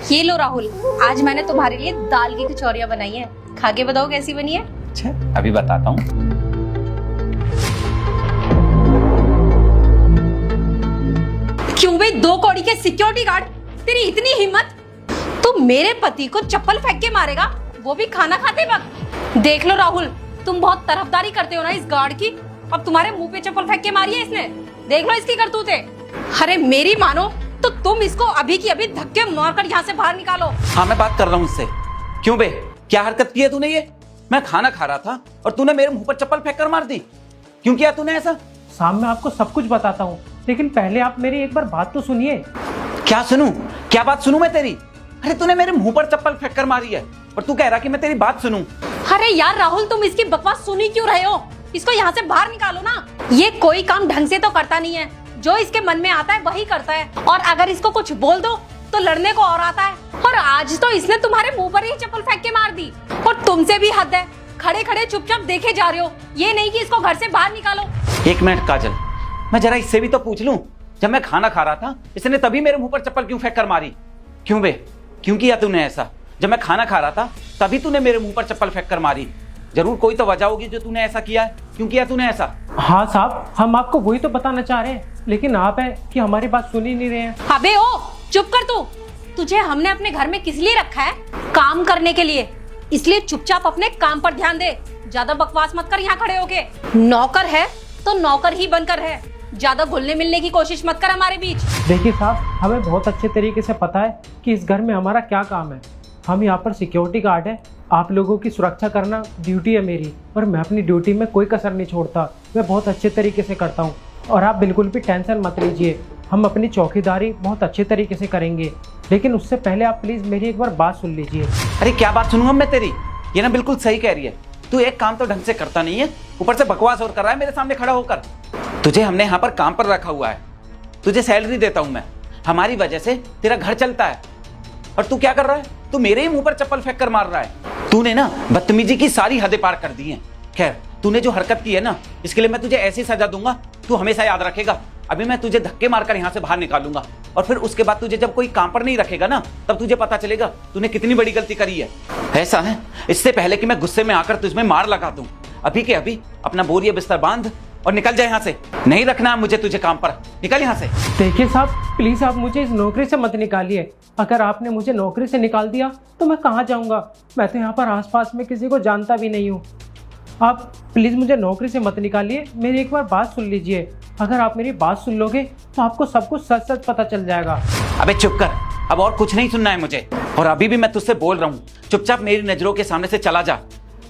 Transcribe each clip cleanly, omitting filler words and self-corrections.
ये लो राहुल, आज मैंने तुम्हारे लिए दाल की कचौरियां बनाई है, खा के बताओ कैसी बनी है। अच्छा, अभी बताता हूँ। क्यों बे, 2 कौड़ी के सिक्योरिटी गार्ड, तेरी इतनी हिम्मत, तू मेरे पति को चप्पल फेंक के मारेगा, वो भी खाना खाते वक्त। देख लो राहुल, तुम बहुत तरफदारी करते हो ना इस गार्ड की। अब तुम्हारे मुंह पे चप्पल फेंक के मारी है इसने, देख लो इसकी करतूतें। अरे मेरी मानो तो तुम इसको अभी की अभी धक्के मारकर यहाँ से बाहर निकालो। हाँ, मैं बात कर रहा हूँ इससे। क्यों बे, क्या हरकत की है तूने ये? मैं खाना खा रहा था और तूने मेरे मुंह पर चप्पल फेंक कर मार दी। क्यों किया तूने ऐसा? साहब मैं आपको सब कुछ बताता हूँ, लेकिन पहले आप मेरी एक बार बात तो सुनिए। क्या सुनूं? क्या बात सुनूं मैं तेरी? अरे तूने मेरे मुंह पर चप्पल फेंक कर मारी है और तू कह रहा कि मैं तेरी बात सुनूं। अरे यार राहुल, तुम इसकी बकवास सुनी क्यों रहे हो? इसको यहाँ से बाहर निकालो ना। ये कोई काम ढंग से तो करता नहीं है, जो इसके मन में आता है वही करता है, और अगर इसको कुछ बोल दो तो लड़ने को और आता है। और आज तो इसने तुम्हारे मुंह पर ही चप्पल फेंक के मार दी, और तुमसे भी हद है, खड़े खड़े चुपचाप देखे जा रहे हो, ये नहीं कि इसको घर से बाहर निकालो। एक मिनट काजल, मैं जरा इससे भी तो पूछ लूं। जब मैं खाना खा रहा था इसने तभी मेरे मुंह पर चप्पल क्यों फेंक कर मारी? क्यों बे, क्यों किया तूने ऐसा? जब मैं खाना खा रहा था तभी तूने मेरे मुंह पर चप्पल फेंक कर मारी। जरूर कोई तो वजह होगी जो तूने ऐसा किया है। क्यों किया तूने ऐसा? हाँ साहब, हम आपको वही तो बताना चाह रहे हैं, लेकिन आप है कि हमारी बात सुन ही नहीं रहे हैं। अबे ओ, चुप कर तू। तुझे हमने अपने घर में किस लिए रखा है? काम करने के लिए, इसलिए चुपचाप अपने काम पर ध्यान दे। ज्यादा बकवास मत कर यहाँ खड़े होके। नौकर है तो नौकर ही बनकर है, ज्यादा घुलने मिलने की कोशिश मत कर हमारे बीच। देखिए साहब, हमें बहुत अच्छे तरीके से पता है कि इस घर में हमारा क्या काम है। हम यहाँ पर सिक्योरिटी गार्ड है, आप लोगों की सुरक्षा करना ड्यूटी है मेरी, और मैं अपनी ड्यूटी में कोई कसर नहीं छोड़ता। मैं बहुत अच्छे तरीके से करता हूँ, और आप बिल्कुल भी टेंशन मत लीजिए, हम अपनी चौकीदारी बहुत अच्छे तरीके से करेंगे। लेकिन उससे पहले आप प्लीज़ मेरी एक बार बात सुन लीजिए। अरे क्या बात सुनूंगा मैं तेरी? ये ना बिल्कुल सही कह रही है। तू एक काम तो ढंग से करता नहीं है, ऊपर से बकवास और कर रहा है मेरे सामने खड़ा होकर। तुझे हमने यहाँ पर काम पर रखा हुआ है, तुझे सैलरी देता हूँ मैं, हमारी वजह से तेरा घर चलता है, और तू क्या कर रहा है? तू मेरे ही मुंह पर चप्पल फेंक कर मार रहा है। तूने ना बदतमीजी की सारी हदें पार कर दी हैं। खैर, तूने जो हरकत की है ना, इसके लिए मैं तुझे ऐसी सजा दूंगा, तू हमेशा याद रखेगा। अभी मैं तुझे धक्के मारकर यहाँ से बाहर निकालूंगा, और फिर उसके बाद तुझे जब कोई काम पर नहीं रखेगा ना, तब तुझे पता चलेगा तूने कितनी बड़ी गलती करी है। ऐसा है, इससे पहले कि मैं गुस्से में आकर तुझमें मार लगा दूं, अभी के अभी अपना बोरिया बिस्तर बांध और निकल जाए यहाँ से। नहीं रखना मुझे तुझे काम पर, निकल यहाँ से। देखिए साहब, प्लीज़ आप मुझे इस नौकरी से मत निकालिए। अगर आपने मुझे नौकरी से निकाल दिया तो मैं कहाँ जाऊँगा? मैं तो यहाँ पर आसपास में किसी को जानता भी नहीं हूँ। आप प्लीज़ मुझे नौकरी से मत निकालिए, मेरी एक बार बात सुन लीजिए। अगर आप मेरी बात सुन लोगे तो आपको सब कुछ सच सच पता चल जाएगा। अबे चुप कर, अब और कुछ नहीं सुनना है मुझे। और अभी भी मैं तुझसे बोल रहा हूँ, चुपचाप मेरी नजरों के सामने से चला जा,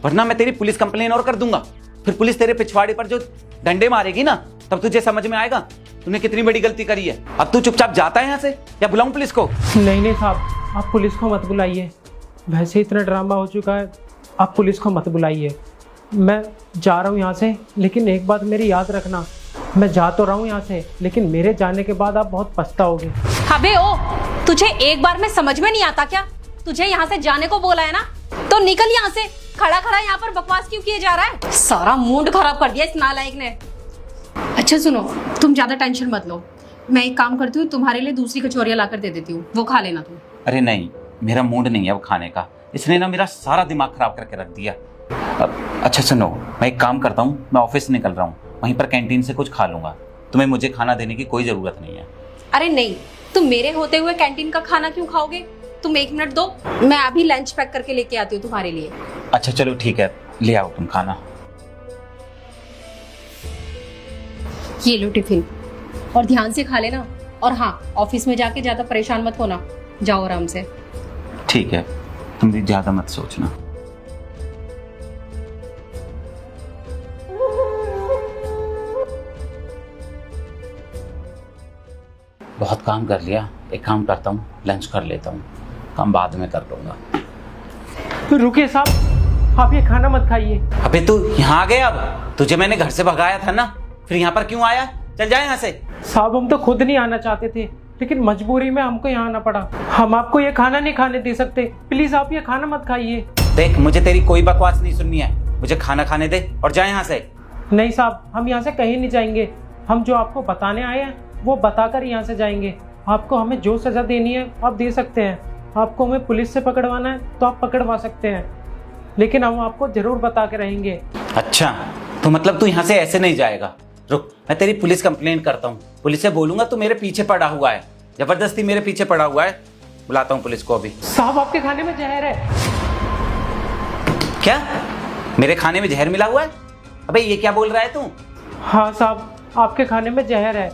वरना मैं तेरी पुलिस कंप्लेन और कर दूंगा। फिर पुलिस तेरे पिछवाड़े पर जो डंडे मारेगी ना, तब तुझे समझ में आएगा तूने कितनी बड़ी गलती करी है। अब तू चुपचाप जाता है यहाँ से या बुलाऊं पुलिस को? नहीं नहीं साहब, आप पुलिस को मत बुलाइए, वैसे इतना ड्रामा हो चुका है, आप पुलिस को मत बुलाइए। मैं जा रहा हूँ यहाँ से, लेकिन एक बात मेरी याद रखना, मैं जा तो रहा हूँ यहाँ से, लेकिन मेरे जाने के बाद आप बहुत पछताओगे। अबे ओ, तुझे एक बार में समझ में नहीं आता क्या? तुझे यहाँ से जाने को बोला है ना, तो निकल यहाँ से। खड़ा खड़ा यहाँ पर बकवास क्यों किए जा रहा है? सारा मूड खराब कर दिया इस नालायक ने। अच्छा सुनो, तुम ज्यादा टेंशन मत लो, मैं एक काम करती हूँ, तुम्हारे लिए दूसरी कचौरियाँ लाकर दे देती हूँ, वो खा लेना तुम। अरे नहीं, मेरा मूड नहीं है वो खाने का, इसने ना मेरा सारा दिमाग खराब करके रख दिया। अच्छा सुनो, मैं एक काम करता हूँ, मैं ऑफिस निकल रहा हूँ, वहीं पर कैंटीन से कुछ खा लूंगा। तुम्हें मुझे खाना देने की कोई जरूरत नहीं है। अरे नहीं, तुम मेरे होते हुए कैंटीन का खाना क्यों खाओगे? तुम 1 मिनट दो, मैं अभी लंच पैक करके लेके आती हूँ तुम्हारे लिए। अच्छा चलो ठीक है, ले आओ तुम खाना। ये लो टिफिन, और ध्यान से खा लेना। और हाँ, ऑफिस में जाके ज्यादा परेशान मत होना, जाओ आराम से। ठीक है, तुम भी ज्यादा मत सोचना। बहुत काम कर लिया, एक काम करता हूँ, लंच कर लेता हूँ, काम बाद में कर लूंगा। तो रुकिए साहब, आप ये खाना मत खाइए। अबे तू यहाँ आ गया? अब तुझे मैंने घर से भगाया था ना, फिर यहाँ पर क्यों आया? चल जाए यहाँ से। साहब हम तो खुद नहीं आना चाहते थे, लेकिन मजबूरी में हमको यहाँ आना पड़ा। हम आपको ये खाना नहीं खाने दे सकते, प्लीज आप ये खाना मत खाइए। देख, मुझे तेरी कोई बकवास नहीं सुननी है, मुझे खाना खाने दे और जा यहाँ से। नहीं साहब, हम यहाँ से कहीं नहीं जाएंगे, हम जो आपको बताने आए हैं वो बताकर यहाँ से जाएंगे। आपको हमें जो सजा देनी है आप दे सकते हैं। आपको हमें पुलिस से पकड़वाना है तो आप पकड़वा सकते हैं, लेकिन हम आपको जरूर बता के रहेंगे। अच्छा, तो मतलब तू यहाँ से ऐसे नहीं जाएगा। रुक, मैं तेरी पुलिस कंप्लेन करता हूँ। पुलिस से बोलूंगा तू मेरे पीछे पड़ा हुआ है, जबरदस्ती मेरे पीछे पड़ा हुआ है। बुलाता हूँ पुलिस को अभी। साहब आपके खाने में जहर है। क्या? मेरे खाने में जहर मिला हुआ है? अबे ये क्या बोल रहा है तू? हाँ साहब, आपके खाने में जहर है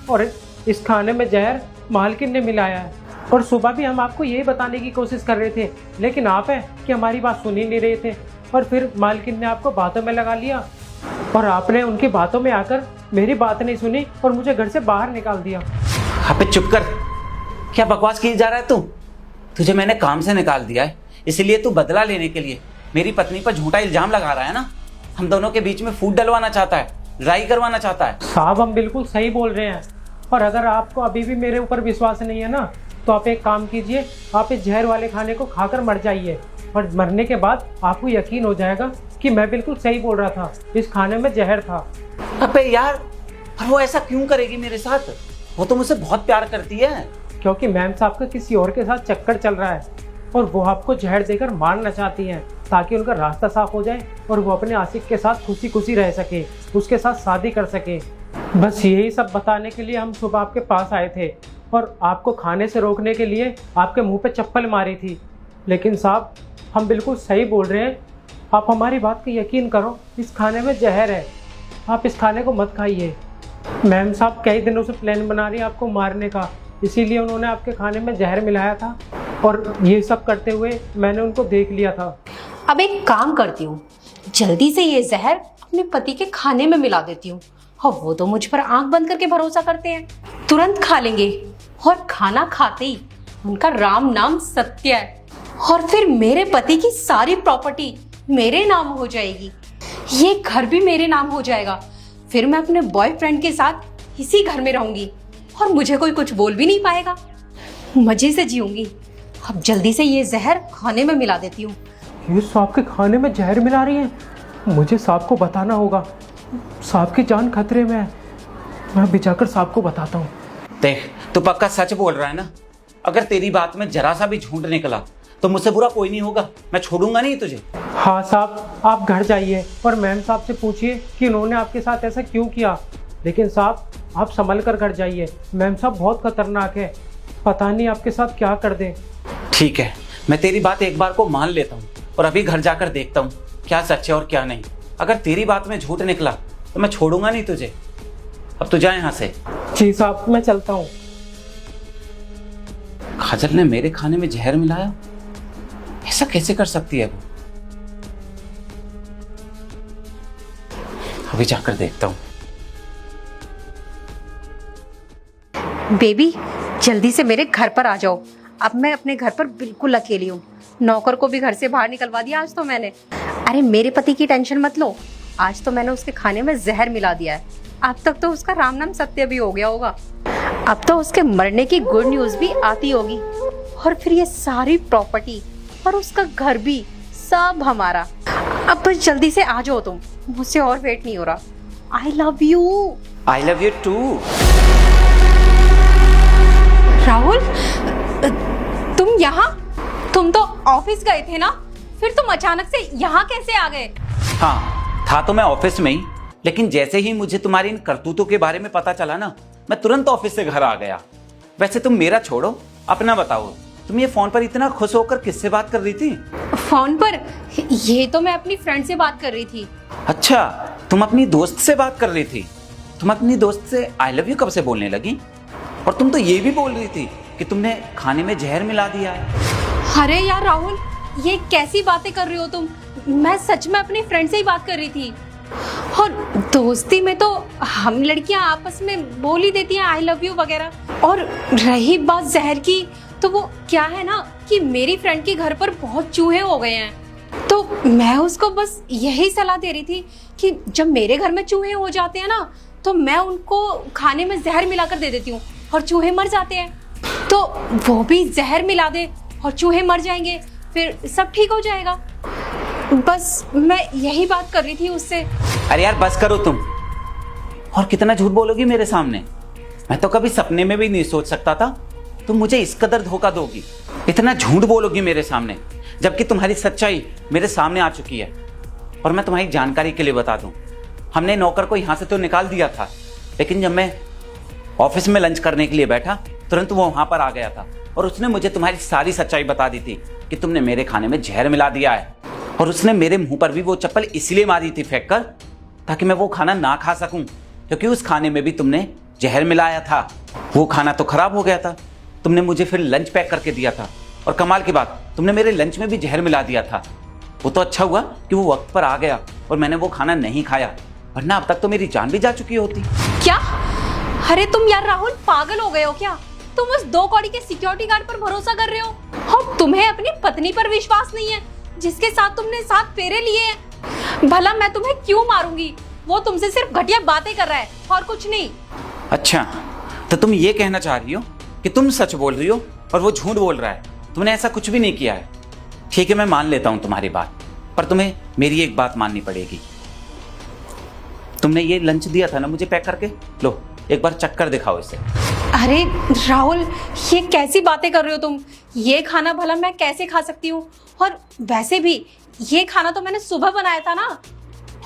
और इस खाने में जहर मालकिन ने मिलाया है। और सुबह भी हम आपको यही बताने की कोशिश कर रहे थे, लेकिन आप है कि हमारी बात सुन ही नहीं रहे थे। और फिर मालकिन ने आपको बातों में लगा लिया और आपने उनकी बातों में आकर मेरी बात नहीं सुनी और मुझे घर से बाहर निकाल दिया। अबे चुप कर, क्या बकवास की जा रहा है तू? तुझे मैंने काम से निकाल दिया है, इसलिए तू बदला लेने के लिए मेरी पत्नी पर झूठा इल्जाम लगा रहा है ना? हम दोनों के बीच में फूट डलवाना चाहता है, लड़ाई करवाना चाहता है। साहब हम बिल्कुल सही बोल रहे हैं, और अगर आपको अभी भी मेरे ऊपर विश्वास नहीं है ना, तो आप एक काम कीजिए, आप इस जहर वाले खाने को खाकर मर जाइए और मरने के बाद आपको यकीन हो जाएगा कि मैं बिल्कुल सही बोल रहा था, इस खाने में जहर था। अबे यार, पर वो ऐसा क्यों करेगी मेरे साथ? वो तो मुझसे बहुत प्यार करती है। क्योंकि मैम साहब का किसी और के साथ चक्कर चल रहा है और वो आपको जहर देकर मारना चाहती हैं, ताकि उनका रास्ता साफ हो जाए और वो अपने आशिक के साथ खुशी खुशी रह सके, उसके साथ शादी कर सके। बस यही सब बताने के लिए हम सुबह आपके पास आए थे और आपको खाने से रोकने के लिए आपके मुंह पे चप्पल मारी थी। लेकिन साहब हम बिल्कुल सही बोल रहे हैं, आप हमारी बात का यकीन करो, इस खाने में जहर है, आप इस खाने को मत खाइए। मैम साहब कई दिनों से प्लान बना रही है आपको मारने का, इसीलिए उन्होंने आपके खाने में जहर मिलाया था और ये सब करते हुए मैंने उनको देख लिया था। अब एक काम करती हूँ, जल्दी से ये जहर अपने पति के खाने में मिला देती हूँ। और वो तो मुझ पर आंख बंद करके भरोसा करते हैं, तुरंत खा लेंगे और खाना खाते ही उनका राम नाम सत्य है और फिर मेरे पति की सारी प्रॉपर्टी मेरे नाम हो जाएगी, ये घर भी मेरे नाम हो जाएगा। फिर मैं अपने बॉयफ्रेंड के साथ इसी घर में रहूंगी और मुझे कोई कुछ बोल भी नहीं पाएगा, मजे से जीऊंगी। अब जल्दी से ये जहर खाने में मिला देती हूँ। ये सांप के खाने में जहर मिला रही है, मुझे सांप को बताना होगा, सांप की जान खतरे में है। मैं अभी जाकर सांप को बताता हूँ। देख, तू पक्का सच बोल रहा है ना? अगर तेरी बात में जरा सा भी झूठ निकला तो मुझसे बुरा कोई नहीं होगा, मैं छोड़ूंगा नहीं तुझे। हाँ साहब, आप घर जाइए और मैम साहब से पूछिए कि उन्होंने आपके साथ ऐसा क्यों किया। लेकिन साहब आप संभल कर घर जाइए, मैम साहब बहुत खतरनाक है, पता नहीं आपके साथ क्या कर दें। ठीक है, मैं तेरी बात एक बार को मान लेता हूँ और अभी घर जाकर देखता हूँ क्या सच है और क्या नहीं। अगर तेरी बात में झूठ निकला तो मैं छोड़ूंगा नहीं तुझे। अब तू जा यहाँ से। जी साहब, मैं चलता हूँ। काजल ने मेरे खाने में जहर मिलाया, ऐसा कैसे कर सकती है वो? अभी जाकर देखता हूँ। बेबी जल्दी से मेरे घर पर आ जाओ, अब मैं अपने घर पर बिल्कुल अकेली हूँ। नौकर को भी घर से बाहर निकलवा दिया आज तो मैंने। अरे मेरे पति की टेंशन मत लो, आज तो मैंने उसके खाने में जहर मिला दिया है। अब तक तो उसका राम नाम सत्य भी हो गया होगा, अब तो उसके मरने की गुड न्यूज भी आती होगी और फिर ये सारी प्रॉपर्टी और उसका घर भी सब हमारा। अब बस जल्दी से आ जाओ तुम, मुझसे और वेट नहीं हो रहा। I love you. I love you too. Rahul तुम यहाँ? तुम तो ऑफिस गए थे ना, फिर तुम अचानक से यहाँ कैसे आ गए? हाँ, था तो मैं ऑफिस में ही, लेकिन जैसे ही मुझे तुम्हारी इन करतूतों के बारे में पता चला ना, मैं तुरंत ऑफिस से घर आ गया। वैसे तुम मेरा छोड़ो, अपना बताओ, तुम ये फोन पर इतना खुश होकर किससे बात कर रही थी? फोन पर? ये तो मैं अपनी फ्रेंड से बात कर रही थी। अच्छा, तुम अपनी दोस्त से बात कर रही थी? तुम अपनी दोस्त से आई लव यू कब से बोलने लगी? और तुम तो ये भी बोल रही थी कि तुमने खाने में जहर मिला दिया है। अरे यार राहुल, ये कैसी बातें कर रहे हो तुम? मैं सच में अपनी फ्रेंड से ही बात कर रही थी। और दोस्ती में तो हम लड़कियां आपस में बोल ही देती हैं आई लव यू वगैरह। और रही बात जहर की, तो वो क्या है ना कि मेरी फ्रेंड के घर पर बहुत चूहे हो गए हैं, तो मैं उसको बस यही सलाह दे रही थी कि जब मेरे घर में चूहे हो जाते हैं ना, तो मैं उनको खाने में जहर मिलाकर दे देती हूँ और चूहे मर जाते हैं, तो वो भी जहर मिला दे और चूहे मर जाएंगे, फिर सब ठीक हो जाएगा। बस मैं यही बात कर रही थी उससे। अरे यार बस करो तुम, और कितना झूठ बोलोगी मेरे सामने? मैं तो कभी सपने में भी नहीं सोच सकता था तुम मुझे इस कदर धोखा दोगी, इतना झूठ बोलोगी मेरे सामने, जबकि तुम्हारी सच्चाई मेरे सामने आ चुकी है। और मैं तुम्हारी जानकारी के लिए बता दूं, हमने नौकर को यहाँ से तो निकाल दिया था, लेकिन जब मैं ऑफिस में लंच करने के लिए बैठा तुरंत वो वहाँ पर आ गया था और उसने मुझे तुम्हारी सारी सच्चाई बता दी थी कि तुमने मेरे खाने में जहर मिला दिया है। और उसने मेरे मुंह पर भी वो चप्पल इसलिए मारी थी फेंक कर, ताकि मैं वो खाना ना खा सकूं, क्योंकि उस खाने में भी तुमने जहर मिलाया था। वो खाना तो खराब हो गया था, तुमने मुझे फिर लंच पैक करके दिया था और कमाल की बात, तुमने मेरे लंच में भी जहर मिला दिया था। वो तो अच्छा हुआ कि वो वक्त पर आ गया और मैंने वो खाना नहीं खाया, वरना अब तक तो मेरी जान भी जा चुकी होती। क्या? अरे तुम यार राहुल पागल हो गए हो क्या? तुम उस 2 कौड़ी के सिक्योरिटी गार्ड पर भरोसा कर रहे हो और तुम्हें अपनी पत्नी पर विश्वास नहीं है, जिसके साथ तुमने 7 फेरे लिए हैं। भला मैं तुम्हें क्यों मारूंगी? वो तुमसे सिर्फ घटिया बातें कर रहा है और कुछ नहीं। अच्छा, तो तुम ये कहना चाह रही हो कि तुम सच बोल रही हो और वो झूठ बोल रहा है? तुमने ऐसा कुछ भी नहीं किया है। ठीक है, मैं मान लेता हूँ तुम्हारी बात, पर तुम्हें मेरी एक बात माननी पड़ेगी। तुमने ये लंच दिया था ना मुझे पैक करके, लो एक बार चक्कर दिखाओ इसे। अरे राहुल, ये कैसी बातें कर रहे हो तुम? ये खाना भला मैं कैसे खा सकती हूँ? और वैसे भी ये खाना तो मैंने सुबह बनाया था ना,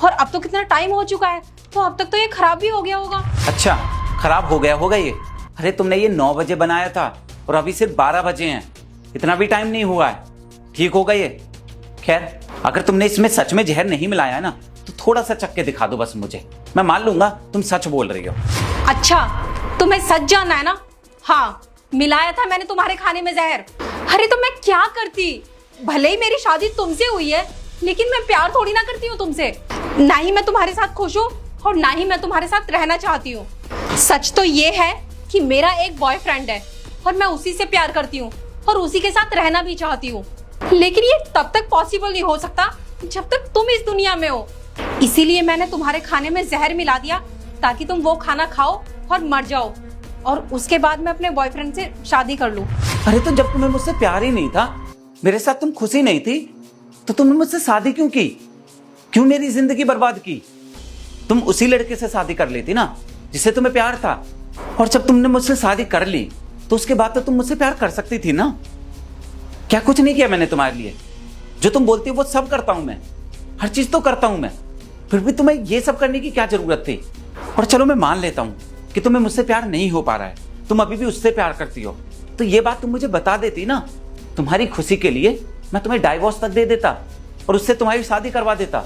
और अब तो कितना टाइम हो चुका है, तो अब तक तो ये खराब भी हो गया होगा। अच्छा, खराब हो गया होगा ये? अरे तुमने ये 9 बजे बनाया था और अभी सिर्फ 12 बजे हैं, इतना भी टाइम नहीं हुआ है, ठीक होगा ये? खैर, अगर तुमने इसमें सच में जहर नहीं मिलाया ना, तो थोड़ा सा चख के दिखा दो बस मुझे, मैं मान लूंगा तुम सच बोल रही हो। अच्छा, तुम्हें सच जानना है ना? हाँ, मिलाया था मैंने तुम्हारे खाने में जहर। अरे तो मैं क्या करती? भले ही मेरी शादी तुमसे हुई है, लेकिन मैं प्यार थोड़ी ना करती हूँ तुमसे। ना ही मैं तुम्हारे साथ खुश हूँ और ना ही मैं तुम्हारे साथ रहना चाहती हूँ। सच तो ये है कि मेरा एक बॉयफ्रेंड है और मैं उसी से प्यार करती हूँ और उसी के साथ रहना भी चाहती हूँ, लेकिन ये तब तक पॉसिबल नहीं हो सकता जब तक तुम इस दुनिया में हो। इसीलिए मैंने तुम्हारे खाने में जहर मिला दिया ताकि तुम वो खाना खाओ और मर जाओ, और उसके बाद मैं अपने बॉयफ्रेंड से शादी कर लूं। अरे तो जब तुम्हें मुझसे प्यार ही नहीं था, मेरे साथ तुम खुशी नहीं थी, तो तुमने मुझसे शादी क्यों की? क्यों मेरी जिंदगी बर्बाद की? तुम उसी लड़के से शादी कर लेती ना जिससे तुम्हें प्यार था, और जब तुमने मुझसे शादी कर ली तो उसके बाद तो तुम मुझसे प्यार कर सकती थी ना। क्या कुछ नहीं किया मैंने तुम्हारे लिए? जो तुम बोलती हो वो सब करता हूं मैं, हर चीज तो करता हूं मैं, फिर भी तुम्हें ये सब करने की क्या जरूरत थी? और चलो मैं मान लेता हूं कि तुम्हें मुझसे प्यार नहीं हो पा रहा है, तुम अभी भी उससे प्यार करती हो, तो ये बात तुम मुझे बता देती ना। तुम्हारी खुशी के लिए मैं तुम्हें डाइवोर्स तक दे देता और उससे तुम्हारी शादी करवा देता।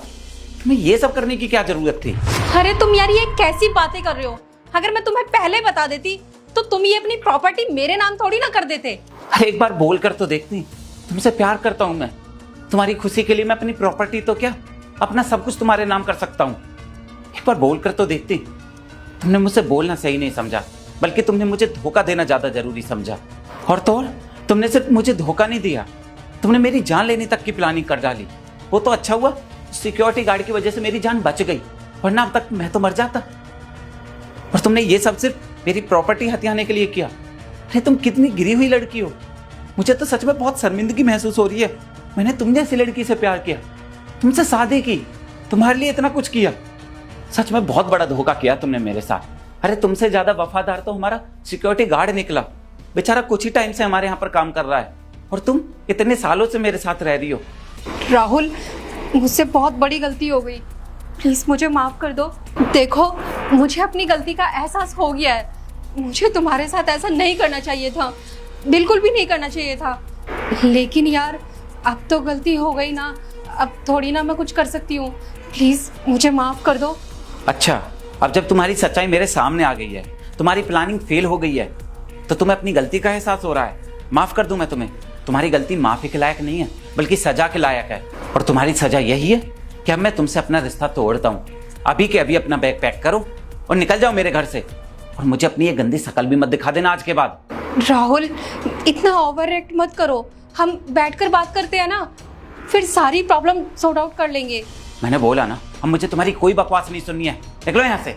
तुम्हें ये सब करने की क्या जरूरत थी? अरे तुम यार ये कैसी बातें कर रहे हो? अगर मैं तुम्हें पहले बता देती तो तुम ये अपनी प्रॉपर्टी मेरे नाम थोड़ी ना कर देते। अरे एक बार बोल कर तो देखती, तुमसे प्यार करता हूं मैं, तुम्हारी खुशी के लिए मैं अपनी प्रॉपर्टी तो क्या, अपना सब कुछ तुम्हारे नाम कर सकता हूं। एक बार बोल कर तो देखती। तुमने मुझसे बोलना सही नहीं समझा, बल्कि तुमने मुझे धोखा देना ज्यादा जरूरी समझा। और तो और तुमने सिर्फ मुझे धोखा नहीं दिया, तुमने मेरी जान लेने तक की प्लानिंग कर डाली। वो तो अच्छा हुआ सिक्योरिटी गार्ड की वजह से मेरी जान बच गई, वरना अब तक मैं तो मर जाता। और तुमने ये सब सिर्फ मेरी प्रॉपर्टी हथियाने के लिए किया। अरे तुम कितनी गिरी हुई लड़की हो, मुझे तो सच में बहुत शर्मिंदगी महसूस हो रही है। मैंने तुम जैसी लड़की से प्यार किया, तुमसे शादी की, तुम्हारे लिए इतना कुछ किया। सच में बहुत बड़ा धोखा किया तुमने मेरे साथ। अरे तुमसे ज्यादा वफादार तो हमारा सिक्योरिटी गार्ड निकला, बेचारा कुछ ही टाइम से हमारे यहाँ पर काम कर रहा है, और तुम इतने सालों से मेरे साथ रह रही हो। राहुल, मुझसे बहुत बड़ी गलती हो गई, प्लीज मुझे माफ कर दो। देखो, मुझे अपनी गलती का एहसास हो गया है, मुझे तुम्हारे साथ ऐसा नहीं करना चाहिए था, बिल्कुल भी नहीं करना चाहिए था। लेकिन यार अब तो गलती हो गई ना, अब थोड़ी ना मैं कुछ कर सकती हूँ, प्लीज मुझे माफ कर दो। अच्छा, अब जब तुम्हारी सच्चाई मेरे सामने आ गई है, तुम्हारी प्लानिंग फेल हो गई है, तो तुम्हें अपनी गलती का एहसास हो रहा है। माफ कर दूं मैं तुम्हें? तुम्हारी गलती माफी के लायक नहीं है, बल्कि सजा के लायक है। और तुम्हारी सजा यही है कि अब मैं तुमसे अपना रिश्ता तोड़ता हूँ। अभी के अभी अपना बैग पैक करो और निकल जाओ मेरे घर से, और मुझे अपनी ये गंदी शकल भी मत दिखा देना आज के बाद। राहुल, इतना ओवर रिएक्ट मत करो, हम बैठकर बात करते हैं ना, फिर सारी प्रॉब्लम सॉर्ट आउट कर लेंगे। मैंने बोला ना, अब मुझे तुम्हारी कोई बकवास नहीं सुननी है, निकलो यहाँ से।